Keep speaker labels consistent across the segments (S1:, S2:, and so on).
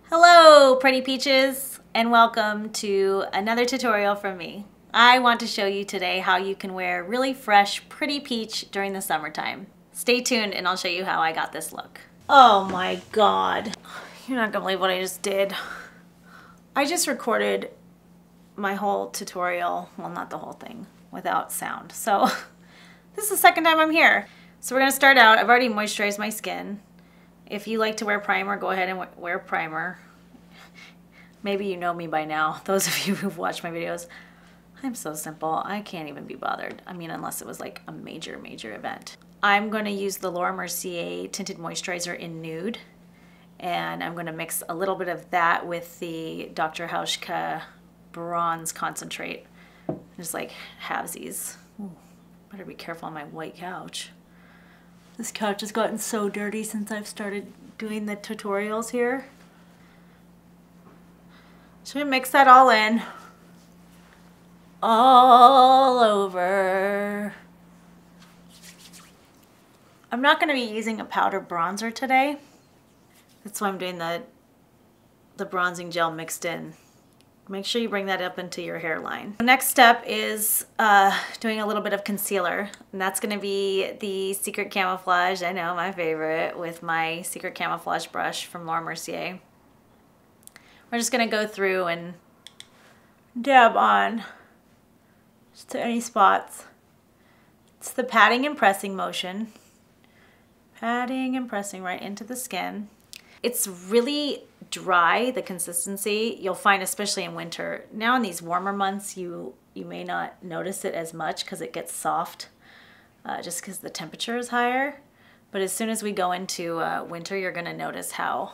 S1: Hello, pretty peaches, and welcome to another tutorial from me. I want to show you today how you can wear really fresh, pretty peach during the summertime. Stay tuned and I'll show you how I got this look. Oh my God. You're not gonna believe what I just did. I just recorded my whole tutorial, well, not the whole thing, without sound. So this is the second time I'm here. So we're gonna start out. I've already moisturized my skin. If you like to wear primer, go ahead and wear primer. Maybe you know me by now, those of you who've watched my videos. I'm so simple, I can't even be bothered. I mean, unless it was like a major event. I'm gonna use the Mercier Tinted Moisturizer in Nude. And I'm gonna mix a little bit of that with the Dr. Hauschka Bronze Concentrate. Just like halvesies. Ooh, better be careful on my white couch. This couch has gotten so dirty since I've started doing the tutorials here. So I'm gonna mix that all in. All over. I'm not gonna be using a powder bronzer today. That's why I'm doing the bronzing gel mixed in. Make sure you bring that up into your hairline. The next step is doing a little bit of concealer. And that's gonna be the Secret Camouflage, I know, my favorite, with my Secret Camouflage brush from Mercier. We're just gonna go through and dab on just to any spots. It's the patting and pressing motion. Patting and pressing right into the skin. It's really dry, the consistency. You'll find, especially in winter. Now in these warmer months, you may not notice it as much because it gets soft, just because the temperature is higher. But as soon as we go into winter, you're gonna notice how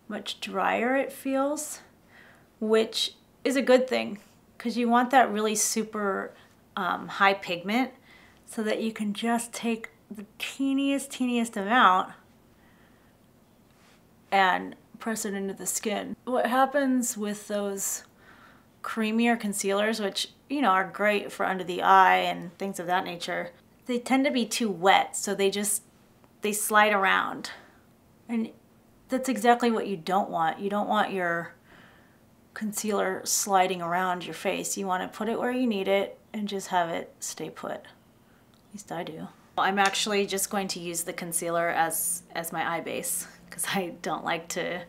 S1: much drier it feels, which is a good thing because you want that really super high pigment so that you can just take the teeniest amount and press it into the skin. What happens with those creamier concealers, which, you know, are great for under the eye and things of that nature, they tend to be too wet, so they slide around. And that's exactly what you don't want. You don't want your concealer sliding around your face. You want to put it where you need it and just have it stay put. At least I do. I'm actually just going to use the concealer as my eye base because I don't like to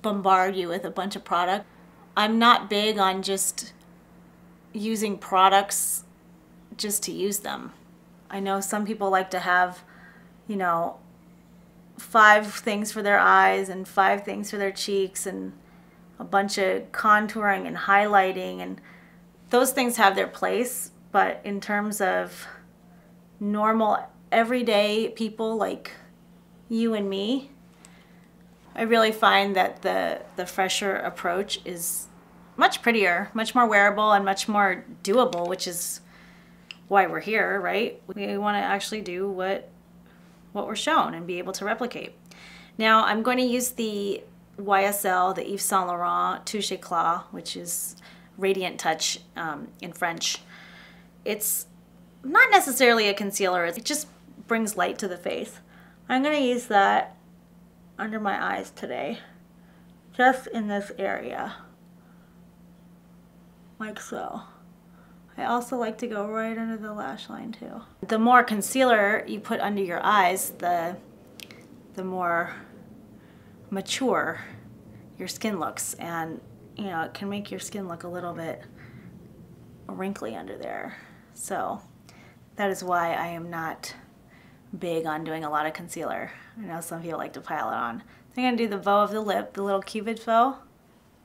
S1: bombard you with a bunch of product. I'm not big on just using products just to use them. I know some people like to have, you know, 5 things for their eyes and 5 things for their cheeks and a bunch of contouring and highlighting, and those things have their place, but in terms of normal everyday people like you and me, I really find that the fresher approach is much prettier, much more wearable, and much more doable, which is why we're here, right? We want to actually do what we're shown and be able to replicate. Now I'm going to use the YSL, the Yves Saint Laurent Touche Éclat, which is Radiant Touch in French. It's not necessarily a concealer, it just brings light to the face. I'm going to use that under my eyes today, just in this area, like so. I also like to go right under the lash line too. The more concealer you put under your eyes, the more mature your skin looks, and you know, it can make your skin look a little bit wrinkly under there. So that is why I am not big on doing a lot of concealer. I know some people like to pile it on. So I'm gonna do the bow of the lip, the little cupid bow.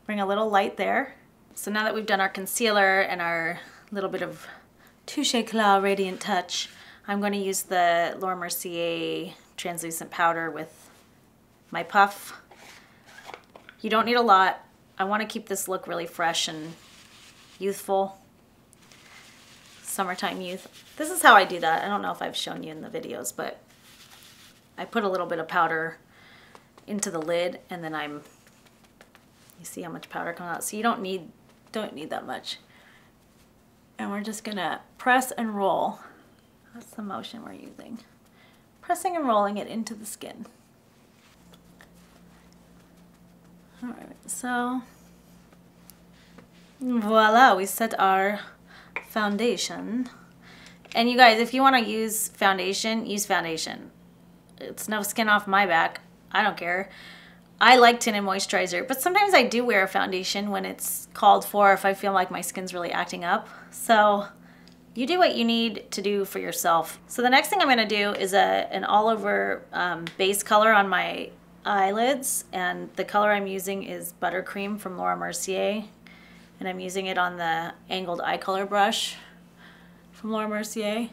S1: Bring a little light there. So now that we've done our concealer and our little bit of Touche Éclat Radiant Touch, I'm going to use the Mercier translucent powder with my puff. You don't need a lot. I want to keep this look really fresh and youthful. Summertime youth. This is how I do that. I don't know if I've shown you in the videos, but I put a little bit of powder into the lid, and then you see how much powder comes out. So you don't need that much. And we're just gonna press and roll. That's the motion we're using. Pressing and rolling it into the skin. All right, so voila, we set our foundation. And you guys, if you want to use foundation, use foundation. It's no skin off my back. I don't care. I like tinted moisturizer, but sometimes I do wear a foundation when it's called for, if I feel like my skin's really acting up. So you do what you need to do for yourself. So the next thing I'm gonna do is an all over base color on my eyelids, and the color I'm using is Buttercream from Mercier, and I'm using it on the angled eye color brush from Mercier.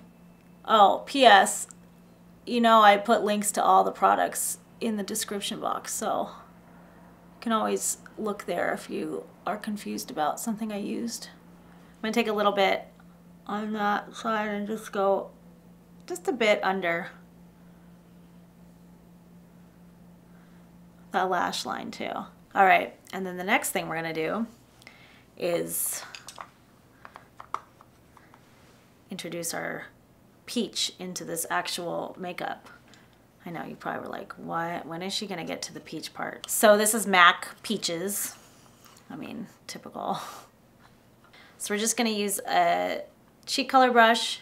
S1: Oh, P.S. You know I put links to all the products in the description box, so you can always look there if you are confused about something I used. I'm gonna take a little bit on that side and just go just a bit under that lash line too. All right, and then the next thing we're gonna do is introduce our peach into this actual makeup. I know you probably were like, what? When is she gonna get to the peach part? So this is MAC Peaches. I mean, typical. So we're just gonna use a cheek color brush.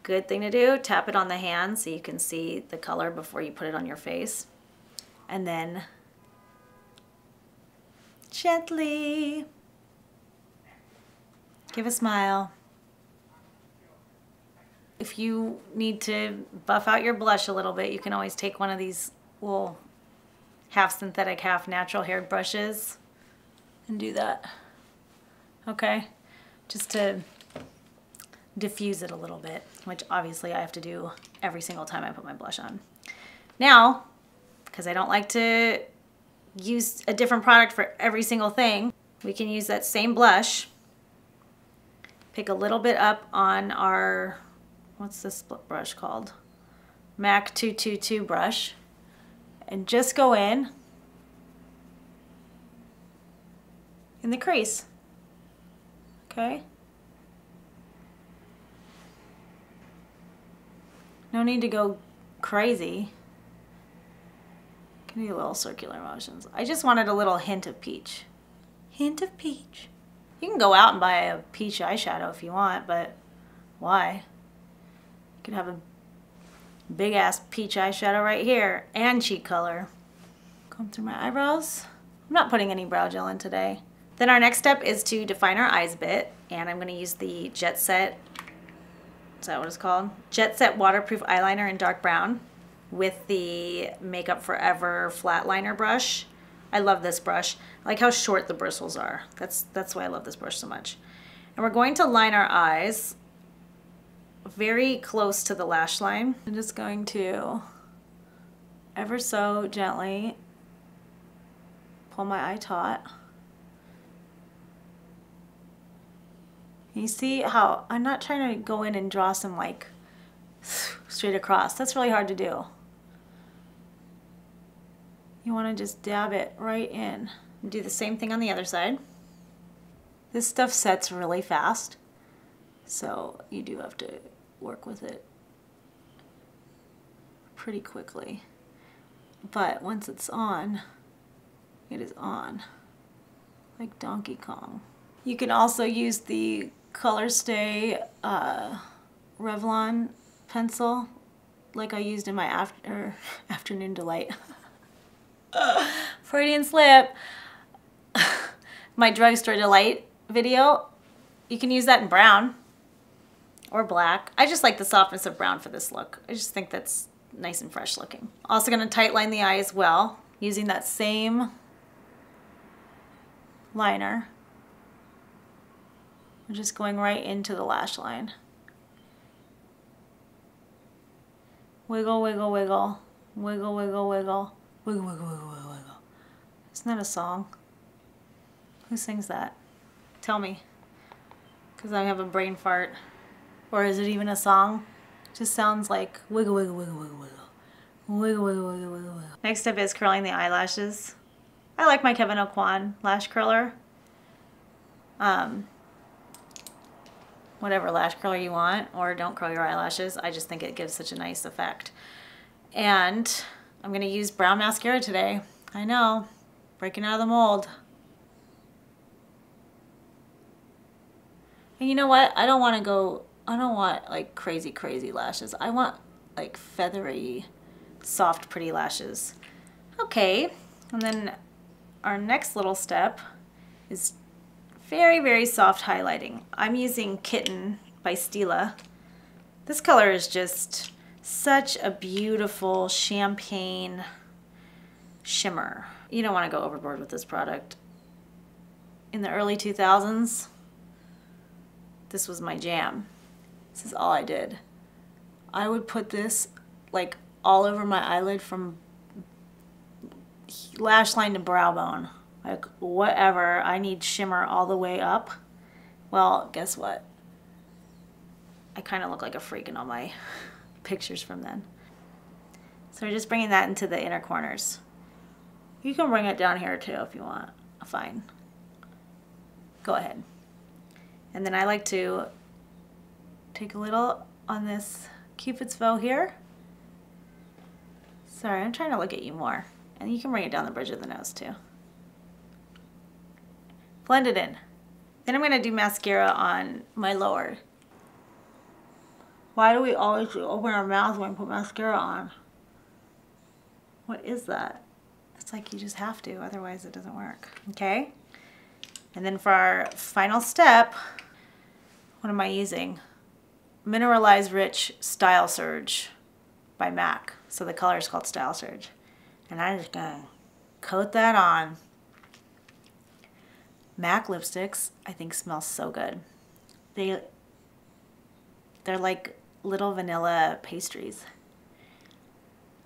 S1: Good thing to do, tap it on the hand so you can see the color before you put it on your face. And then gently give a smile. If you need to buff out your blush a little bit, you can always take one of these little half synthetic, half natural haired brushes and do that. Okay, just to diffuse it a little bit, which obviously I have to do every single time I put my blush on. Now, because I don't like to use a different product for every single thing, we can use that same blush, pick a little bit up on our, what's this brush called? MAC 222 brush, and just go in the crease, okay? No need to go crazy. Can do little circular motions. I just wanted a little hint of peach. Hint of peach. You can go out and buy a peach eyeshadow if you want, but why? You could have a big ass peach eyeshadow right here and cheek color. Comb through my eyebrows. I'm not putting any brow gel in today. Then our next step is to define our eyes a bit, and I'm gonna use the Jet Set, is that what it's called? Jet Set Waterproof Eyeliner in dark brown with the Makeup Forever flat liner brush. I love this brush. I like how short the bristles are. That's why I love this brush so much. And we're going to line our eyes very close to the lash line. I'm just going to ever so gently pull my eye taut. You see how I'm not trying to go in and draw some like straight across. That's really hard to do. You want to just dab it right in. Do the same thing on the other side. This stuff sets really fast, so you do have to work with it pretty quickly. But once it's on, it is on, like Donkey Kong. You can also use the Color Stay Revlon pencil, like I used in my afternoon delight. Freudian slip. My drugstore delight video. You can use that in brown or black. I just like the softness of brown for this look. I just think that's nice and fresh looking. Also going to tight line the eye as well, using that same liner. I'm just going right into the lash line. Wiggle, wiggle, wiggle. Wiggle, wiggle, wiggle. Wiggle, wiggle, wiggle, wiggle, wiggle. Isn't that a song? Who sings that? Tell me. Because I have a brain fart. Or is it even a song? It just sounds like wiggle, wiggle, wiggle, wiggle, wiggle. Wiggle, wiggle, wiggle, wiggle, wiggle. Next step is curling the eyelashes. I like my Kevyn Aucoin lash curler. Whatever lash curler you want, or don't curl your eyelashes. I just think it gives such a nice effect. And I'm gonna use brown mascara today. I know, Breaking out of the mold. And you know what? I don't want like crazy, crazy lashes. I want like feathery, soft, pretty lashes. Okay, and then our next little step is very, very soft highlighting. I'm using Kitten by Stila. This color is just such a beautiful champagne shimmer. You don't want to go overboard with this product. In the early 2000s, this was my jam. This is all I did. I would put this like all over my eyelid from lash line to brow bone. Like whatever, I need shimmer all the way up. Well, guess what? I kind of look like a freak in all my pictures from then. So we're just bringing that into the inner corners. You can bring it down here too if you want. Fine. Go ahead. And then I like to take a little on this Cupid's bow here. Sorry, I'm trying to look at you more. And you can bring it down the bridge of the nose too. Blend it in. Then I'm going to do mascara on my lower. Why do we always open our mouths when we put mascara on? What is that? It's like you just have to, otherwise it doesn't work. Okay? And then for our final step, what am I using? Mineralized Rich Style Surge by MAC. So the color is called Style Surge. And I'm just gonna coat that on. MAC lipsticks, I think, smell so good. They're like little vanilla pastries.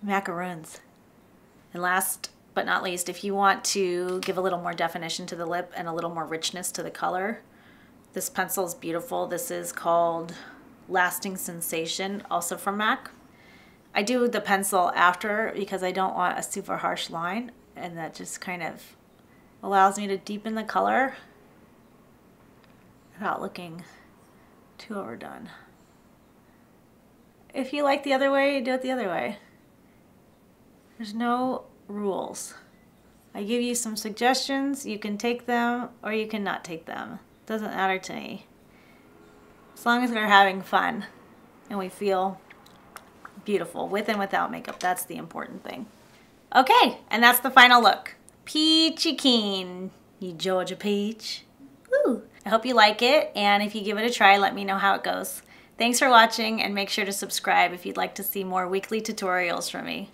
S1: Macaroons. And last but not least, if you want to give a little more definition to the lip and a little more richness to the color, this pencil is beautiful. This is called Lasting Sensation, also from MAC. I do the pencil after because I don't want a super harsh line, and that just kind of allows me to deepen the color without looking too overdone. If you like the other way, do it the other way. There's no rules. I give you some suggestions. You can take them or you can not take them. Doesn't matter to me. As long as we're having fun and we feel beautiful with and without makeup. That's the important thing. Okay, and that's the final look. Peachy keen, you Georgia peach. Woo! I hope you like it, and if you give it a try, let me know how it goes. Thanks for watching, and make sure to subscribe if you'd like to see more weekly tutorials from me.